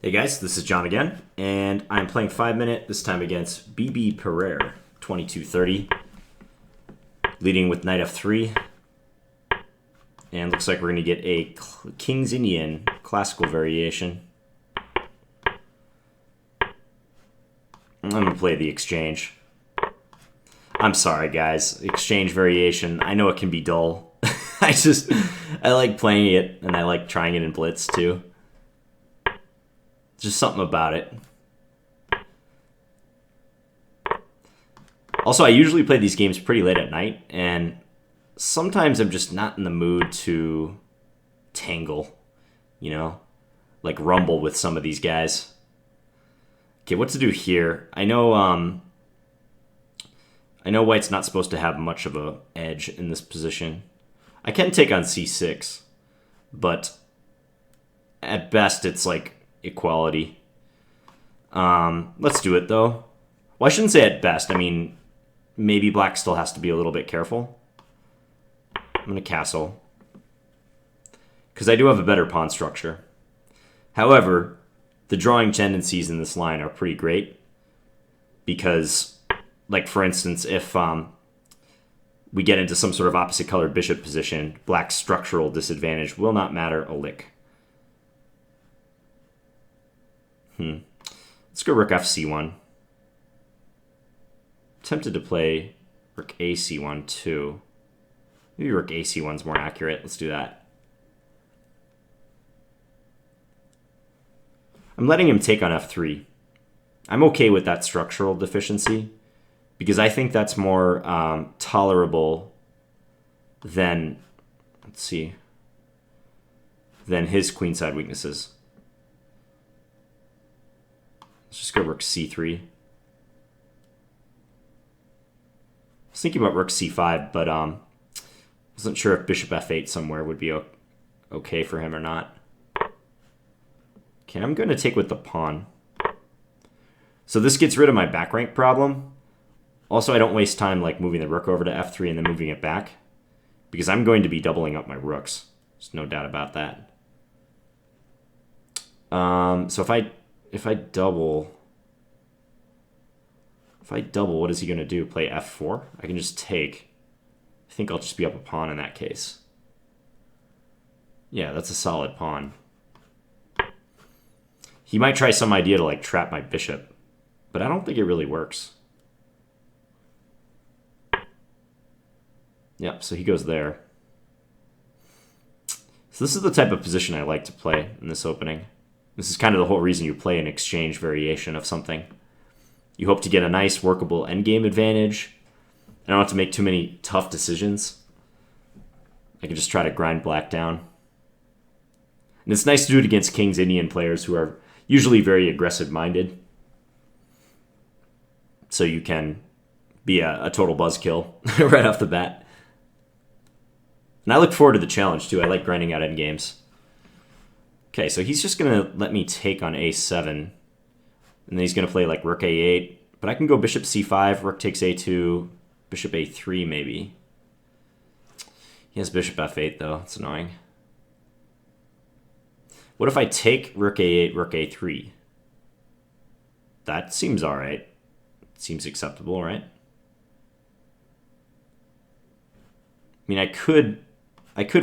Hey guys, this is John again, and I'm playing 5 minute, this time against bbperer, 2230, leading with knight f3, and looks like we're going to get a King's Indian classical variation. I'm going to play the exchange. I'm sorry guys, exchange variation, I know it can be dull. I like playing it, and I like trying it in Blitz too. Just something about it. Also, I usually play these games pretty late at night, and sometimes I'm just not in the mood to tangle, you know? Like rumble with some of these guys. Okay, what to do here? I know white's not supposed to have much of a edge in this position. I can take on c6, but at best it's like equality. Let's do it though. Well, I shouldn't say at best. I mean, maybe black still has to be a little bit careful. I'm going to castle, because I do have a better pawn structure. However, the drawing tendencies in this line are pretty great, because, like for instance, if we get into some sort of opposite colored bishop position, black's structural disadvantage will not matter a lick. Let's go rook fc1. Tempted to play rook ac1 too. Maybe rook ac1's more accurate. Let's do that. I'm letting him take on f3. I'm okay with that structural deficiency, because I think that's more tolerable than, let's see, than his queenside weaknesses. Let's just go rook c3. I was thinking about rook c5, but wasn't sure if bishop f8 somewhere would be okay for him or not. Okay, I'm going to take with the pawn. So this gets rid of my back rank problem. Also, I don't waste time like moving the rook over to f3 and then moving it back, because I'm going to be doubling up my rooks. There's no doubt about that. So if I double, what is he going to do? Play f4? I can just take. I think I'll just be up a pawn in that case. Yeah, that's a solid pawn. He might try some idea to like trap my bishop, but I don't think it really works. Yep, so he goes there. So this is the type of position I like to play in this opening. This is kind of the whole reason you play an exchange variation of something. You hope to get a nice, workable endgame advantage. I don't have to make too many tough decisions. I can just try to grind black down. And it's nice to do it against King's Indian players who are usually very aggressive-minded. So you can be a total buzzkill right off the bat. And I look forward to the challenge, too. I like grinding out endgames. Okay, so he's just going to let me take on a7. And then he's going to play like rook a8. But I can go bishop c5, rook takes a2, bishop a3 maybe. He has bishop f8 though. It's annoying. What if I take rook a8, rook a3? That seems alright. Seems acceptable, right? I mean, I could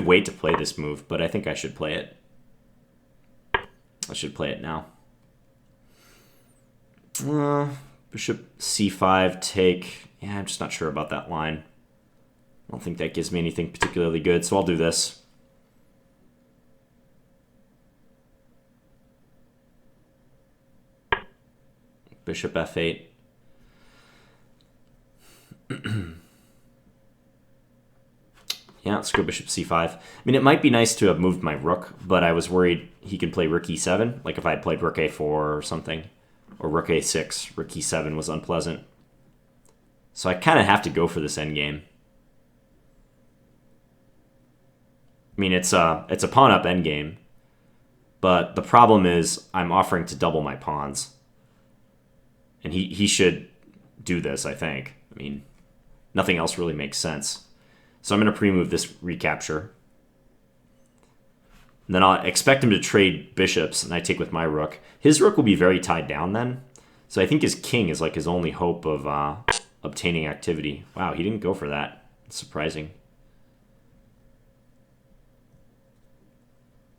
wait to play this move, but I think I should play it. I should play it now. Bishop c5 take. Yeah, I'm just not sure about that line. I don't think that gives me anything particularly good, so I'll do this. Bishop f8. Yeah, let's go bishop c5. I mean, it might be nice to have moved my rook, but I was worried he could play rook e7, like if I had played rook a4 or something. Or rook a6, rook e7 was unpleasant. So I kind of have to go for this endgame. I mean, it's a pawn-up endgame, but the problem is I'm offering to double my pawns. And he should do this, I think. I mean, nothing else really makes sense. So I'm going to pre-move this recapture. And then I'll expect him to trade bishops, and I take with my rook. His rook will be very tied down then. So I think his king is like his only hope of obtaining activity. Wow, he didn't go for that. It's surprising.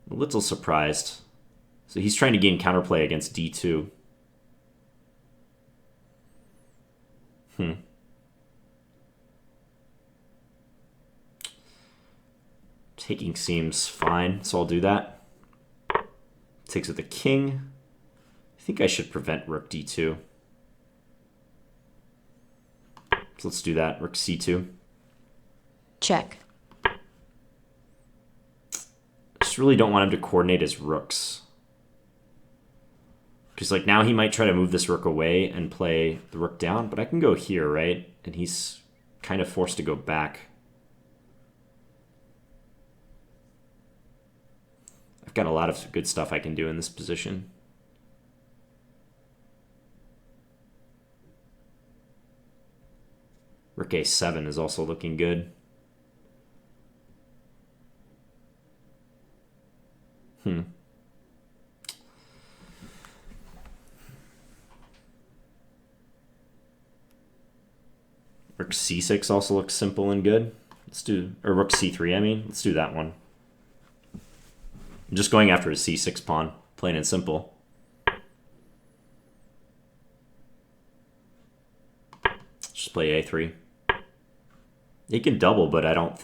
A little surprised. So he's trying to gain counterplay against d2. Taking seems fine, so I'll do that. Takes with the king. I think I should prevent rook d2. So let's do that. Rook c2. Check. Just really don't want him to coordinate his rooks. Because like now he might try to move this rook away and play the rook down, but I can go here, right? And he's kind of forced to go back. I've got a lot of good stuff I can do in this position. Rook a7 is also looking good. Rook c6 also looks simple and good. Let's do, or rook c3, I mean. Let's do that one. I'm just going after his c6 pawn, plain and simple. Just play a3. He can double, but I don't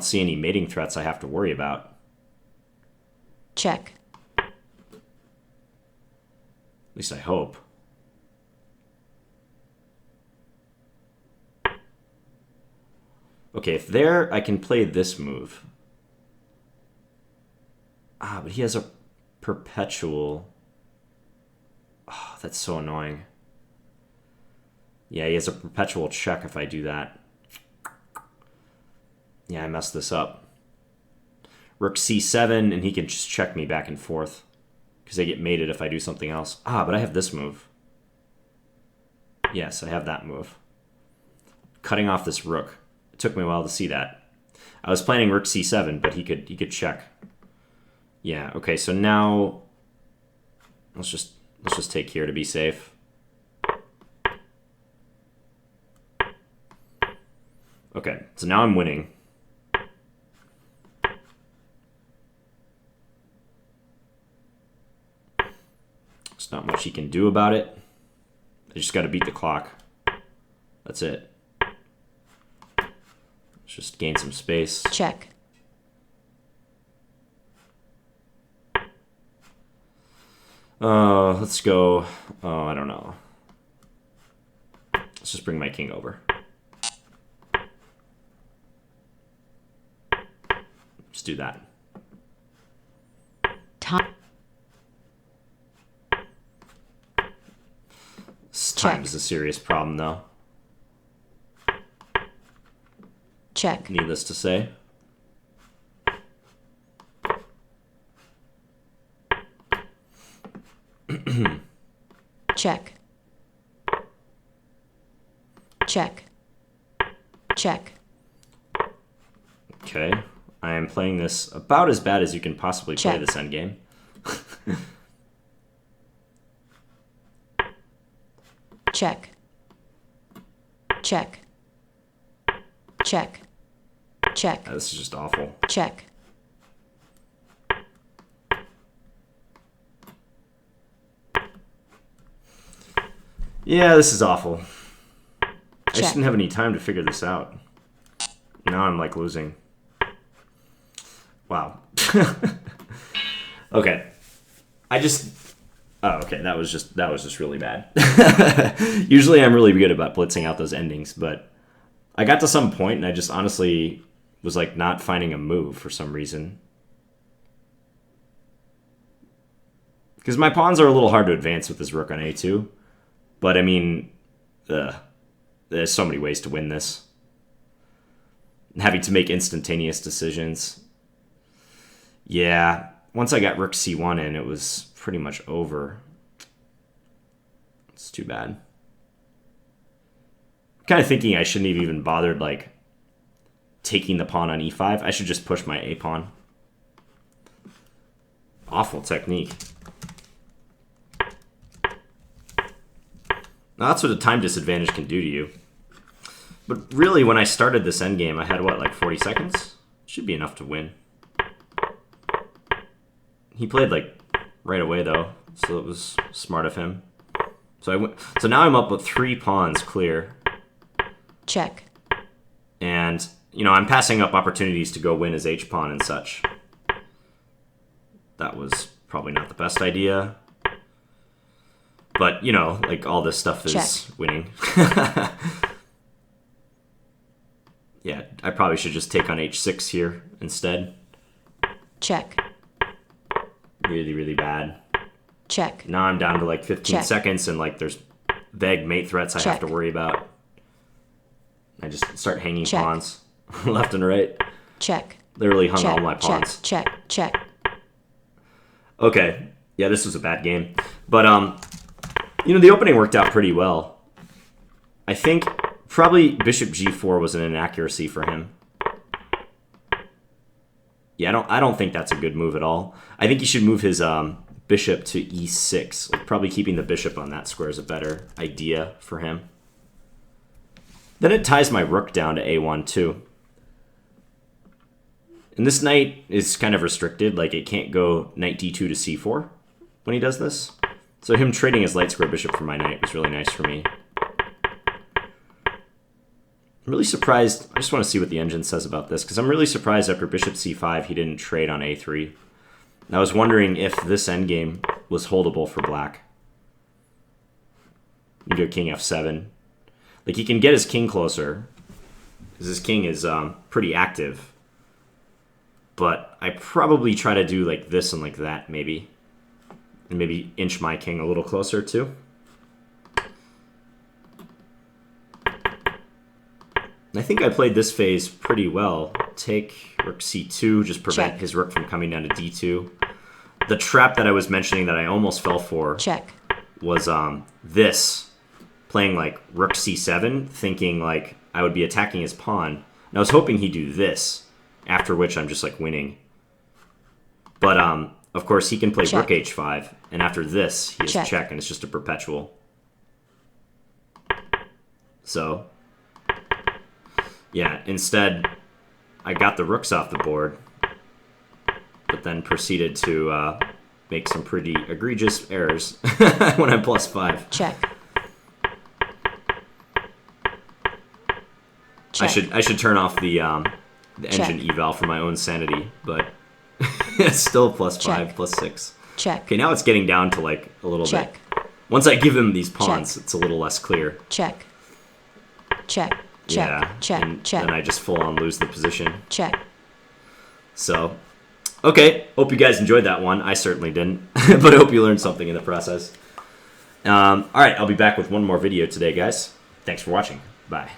see any mating threats I have to worry about. Check. At least I hope. Okay, if there, I can play this move. Ah, but he has a perpetual. Oh, that's so annoying. Yeah, he has a perpetual check if I do that. Yeah, I messed this up. Rook c7, and he can just check me back and forth. Because I get mated if I do something else. Ah, but I have this move. Yes, I have that move. Cutting off this rook. It took me a while to see that. I was planning rook c7, but he could check. Yeah, okay, so now let's just take here to be safe. Okay, so now I'm winning. There's not much he can do about it. I just got to beat the clock. That's it. Let's just gain some space. Check. Let's go. Oh, I don't know. Let's just bring my king over. Let's do that. Time is a serious problem, though. Check. Needless to say. Check. Check. Check. Okay. I am playing this about as bad as you can possibly play Check. this endgame. Check. Check. Check. Check. This is just awful. Check. Yeah, this is awful. I just Check. didn't have any time to figure this out. Now I'm like losing. Wow. Okay. Oh, okay, that was just really bad. Usually I'm really good about blitzing out those endings, but I got to some point and I just honestly was like not finding a move for some reason. Because my pawns are a little hard to advance with this rook on a2. But I mean, there's so many ways to win this. Having to make instantaneous decisions. Yeah, once I got rook c1 in, it was pretty much over. It's too bad. I'm kind of thinking I shouldn't have even bothered like taking the pawn on e5. I should just push my a pawn. awful technique. Now, that's what a time disadvantage can do to you. But really, when I started this endgame, I had, what, like 40 seconds? Should be enough to win. He played, like, right away, though, so it was smart of him. So now I'm up with 3 pawns clear. Check. And, you know, I'm passing up opportunities to go win his h-pawn and such. That was probably not the best idea. But, you know, like, all this stuff is Check. winning. Yeah, I probably should just take on h6 here instead. Check. Really, really bad. Check. Now I'm down to, like, 15 Check. seconds, and, like, there's vague mate threats I have Check. to worry about. I just start hanging Check. pawns left and right. Check. Literally hung Check. all my pawns. Check. Check. Check. Okay. Yeah, this was a bad game. But, you know, the opening worked out pretty well. I think probably bishop g4 was an inaccuracy for him. Yeah, I don't think that's a good move at all. I think he should move his bishop to e6. Like, probably keeping the bishop on that square is a better idea for him. Then it ties my rook down to a1 too. And this knight is kind of restricted. Like, it can't go knight d2 to c4 when he does this. So him trading his light square bishop for my knight was really nice for me. I'm really surprised. I just want to see what the engine says about this, because I'm really surprised after bishop c5 he didn't trade on a3. And I was wondering if this endgame was holdable for black. You go king f7. Like, he can get his king closer, because his king is pretty active. But I probably try to do like this and like that, maybe. And maybe inch my king a little closer, too. I think I played this phase pretty well. Take rook c2, just prevent Check. his rook from coming down to d2. The trap that I was mentioning that I almost fell for Check. was this, playing like rook c7, thinking like I would be attacking his pawn. And I was hoping he'd do this, after which I'm just like winning. But of course he can play Check. rook h5, and after this he has Check. check, and it's just a perpetual. So yeah, instead I got the rooks off the board, but then proceeded to make some pretty egregious errors when I'm +5. Check. I Check. should turn off the engine eval for my own sanity, but it's still +5, Check. +6. Check. Okay, now it's getting down to like a little Check. bit. Once I give him these pawns, Check. it's a little less clear. Check. Check. Check. Yeah, Check. and Check. then I just full on lose the position. Check. So, okay, hope you guys enjoyed that one. I certainly didn't, but I hope you learned something in the process. All right, I'll be back with one more video today, guys. Thanks for watching. Bye.